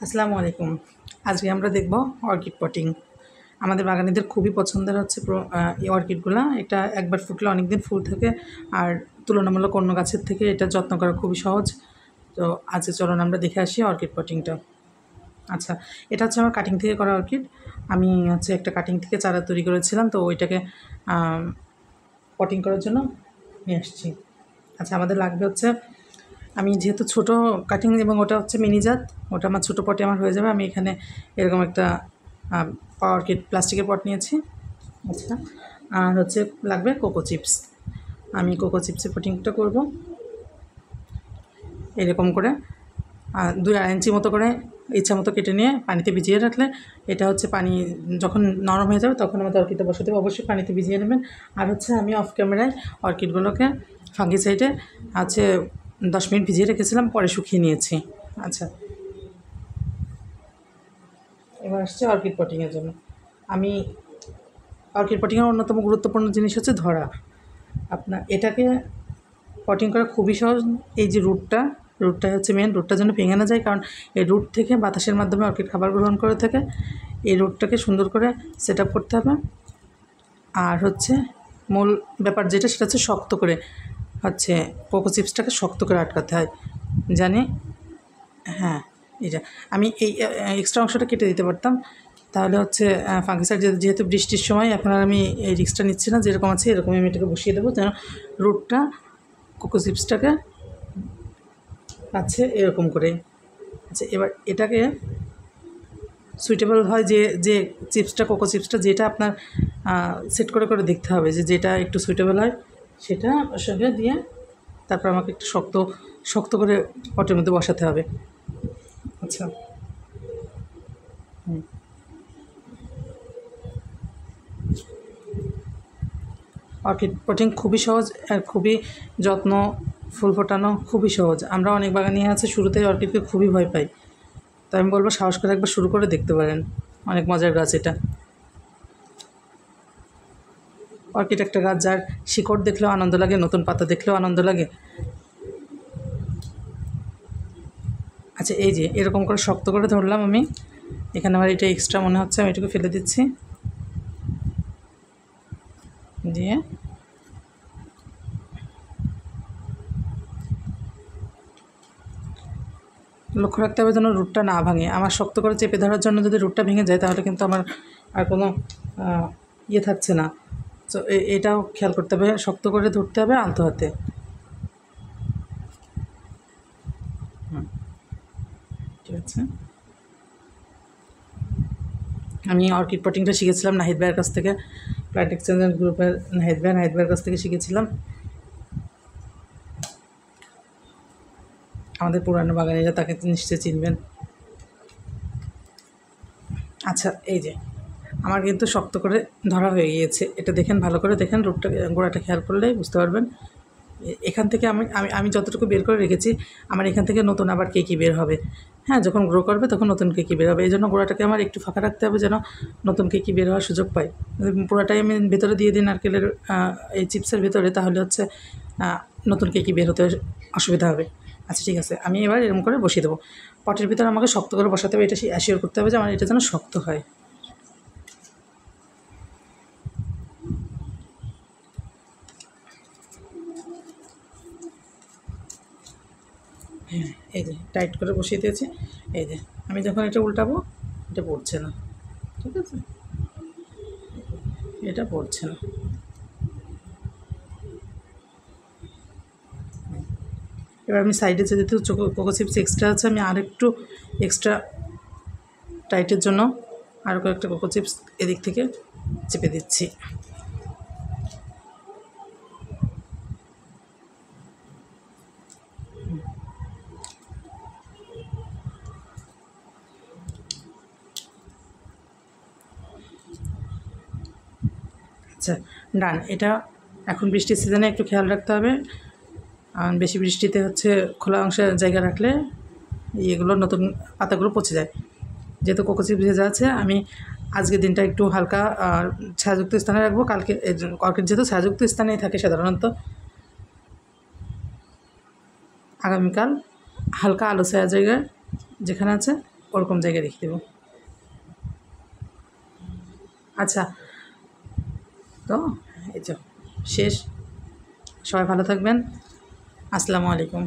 আসসালামু আলাইকুম। আজকে আমরা দেখব অর্কিড পটিং। আমাদের বাগানীদের খুবই পছন্দের হচ্ছে এই অর্কিডগুলা। এটা একবার ফুটলে অনেকদিন ফুল থাকে, আর তুলনামূলক অন্য গাছের থেকে এটা যত্ন করা খুবই সহজ। তো আজকে চলুন আমরা দেখে আসি অর্কিড পটিংটা। আচ্ছা, এটা হচ্ছে আমার কাটিং থেকে করা অর্কিড। আমি হচ্ছে একটা কাটিং থেকে চারা তৈরি করেছিলাম, তো ওইটাকে পটিং করার জন্য নিয়ে আসছি। আচ্ছা, আমাদের লাগবে হচ্ছে, আমি যেহেতু ছোটো কাটিং এবং ওটা হচ্ছে মিনি জাত, ওটা আমার ছোটো পটে আমার হয়ে যাবে। আমি এখানে এরকম একটা পাওয়ার কিট প্লাস্টিকের পট নিয়েছি। আচ্ছা, আর হচ্ছে লাগবে কোকো চিপস। আমি কোকো চিপসের পটিংটা করব এরকম করে 2-2.5 ইঞ্চি মতো করে ইচ্ছা মতো কেটে নিয়ে পানিতে ভিজিয়ে রাখলে এটা হচ্ছে পানি যখন নরম হয়ে যাবে তখন আমাদের অর্কিডটা বসাতে হবে। অবশ্যই পানিতে ভিজিয়ে নেবেন। আর হচ্ছে আমি অফ ক্যামেরায় অর্কিডগুলোকে ফাঙ্গিসাইডে আছে 10 মিনিট ভিজিয়ে রেখেছিলাম, পরে শুকিয়ে নিয়েছি। আচ্ছা, এবার আসছে অর্কিড পটিংয়ের জন্য। আমি অর্কিড পটিংয়ের অন্যতম গুরুত্বপূর্ণ জিনিস হচ্ছে ধরা। আপনার এটাকে পটিং করা খুবই সহজ। এই যে রুটটা হচ্ছে মেন, রুটটা যেন ভেঙে না যায়, কারণ এই রুট থেকে বাতাসের মাধ্যমে অর্কিড খাবার গ্রহণ করে থাকে। এই রুটটাকে সুন্দর করে সেট আপ করতে হবে। আর হচ্ছে মূল ব্যাপার যেটা, সেটা হচ্ছে শক্ত করে হচ্ছে কোকো চিপসটাকে শক্ত করে আটকাতে হয় জানি। হ্যাঁ, এটা আমি এই এক্সট্রা অংশটা কেটে দিতে পারতাম, তাহলে হচ্ছে ফাঙ্গিসাইড যেহেতু বৃষ্টির সময় এখন আর আমি এই রিস্কটা নিচ্ছি না। যেরকম আছে এরকমই আমি এটাকে বসিয়ে দেবো, যেন রুটটা কোকো চিপসটাকে পাচ্ছে এরকম করে। আচ্ছা, এবার এটাকে সুইটেবল হয় যে চিপসটা, কোকো চিপসটা যেটা আপনার সেট করে করে দেখতে হবে, যেটা একটু সুইটেবল হয় সেটা ওর সঙ্গে দিয়ে তারপর আমাকে একটু শক্ত শক্ত করে পটের মধ্যে বসাতে হবে। আচ্ছা, অর্কিড পটিং খুবই সহজ আর খুবই যত্ন, ফুল ফোটানো খুবই সহজ। আমরা অনেক বাগানি আছে শুরুতেই অর্কিডকে খুবই ভয় পাই, তো আমি বলবো সাহস করে একবার শুরু করে দেখতে পারেন। অনেক মজার গাছ এটা। অর্কিড একটা গাছ যার শিকড় দেখলেও আনন্দ লাগে, নতুন পাতা দেখলেও আনন্দ লাগে। আচ্ছা, এই যে এরকম করে শক্ত করে ধরলাম আমি। এখানে আমার এটা এক্সট্রা মনে হচ্ছে, আমি এটাকে ফেলে দিচ্ছি। দিয়ে লক্ষ্য রাখতে হবে যেন রুটটা না ভাঙে। আমার শক্ত করে চেপে ধরার জন্য যদি রুটটা ভেঙে যায় তাহলে কিন্তু আমার আর কোনো ইয়ে থাকছে না। তো এটাও খেয়াল করতে হবে, শক্ত করে ধরতে হবে আলতো হাতে। ঠিক আছে, আমি অর্কিড পটিংটা শিখেছিলাম নাহিদ ভাইয়ের কাছ থেকে, প্ল্যান্ট এক্সচেঞ্জের গ্রুপের নাহিদ ভাইয়ের কাছ থেকে শিখেছিলাম। আমাদের পুরানো বাগানিরা তাকে নিশ্চয়ই চিনবেন। আচ্ছা, এই যে আমার কিন্তু শক্ত করে ধরা হয়ে গিয়েছে, এটা দেখেন, ভালো করে দেখেন, রুটটা গোড়াটা খেয়াল করলেই বুঝতে পারবেন। এখান থেকে আমি আমি আমি যতটুকু বের করে রেখেছি, আমার এখান থেকে নতুন আবার কেকি বের হবে। হ্যাঁ, যখন গ্রো করবে তখন নতুন কেকি বের হবে। এই জন্য গোড়াটাকে আমার একটু ফাঁকা রাখতে হবে যেন নতুন কেকি বের হওয়ার সুযোগ পাই। পুরোটাই আমি ভেতরে দিয়ে দিই নারকেলের এই চিপসের ভেতরে, তাহলে হচ্ছে নতুন কেকি বের হতে অসুবিধা হবে। আচ্ছা, ঠিক আছে, আমি এবার এরকম করে বসিয়ে দেবো। পটের ভিতরে আমাকে শক্ত করে বসাতে হবে, এটা অ্যাসিওর করতে হবে যে আমার এটা যেন শক্ত হয়। হ্যাঁ, এই যে টাইট করে বসিয়ে দিয়েছি। এই যে আমি যখন এটা উল্টাবো এটা পড়ছে না। ঠিক আছে, এটা পড়ছে না। এবার আমি সাইডে যেহেতু কোকো চিপস এক্সট্রা আছে, আমি আরেকটু এক্সট্রা টাইটের জন্য আরও কয়েকটা কোকো চিপস এদিক থেকে চেপে দিচ্ছি। আচ্ছা, ডান। এটা এখন বৃষ্টির সিজনে একটু খেয়াল রাখতে হবে। বেশি বৃষ্টিতে হচ্ছে খোলা অংশে জায়গা রাখলে এগুলো নতুন পাতাগুলো পচে যায়। যেহেতু কোকো চিপস ভেজা আছে, আমি আজকের দিনটা একটু হালকা ছায়াযুক্ত স্থানে রাখবো। কালকে অর্কিড যেহেতু ছায়াযুক্ত স্থানেই থাকে সাধারণত, আগামীকাল হালকা আলো ছায়া জায়গায় যেখানে আছে ওরকম জায়গায় রেখে দেবো। আচ্ছা, তো এই তো শেষ। সবাই ভালো থাকবেন। আসসালামু আলাইকুম।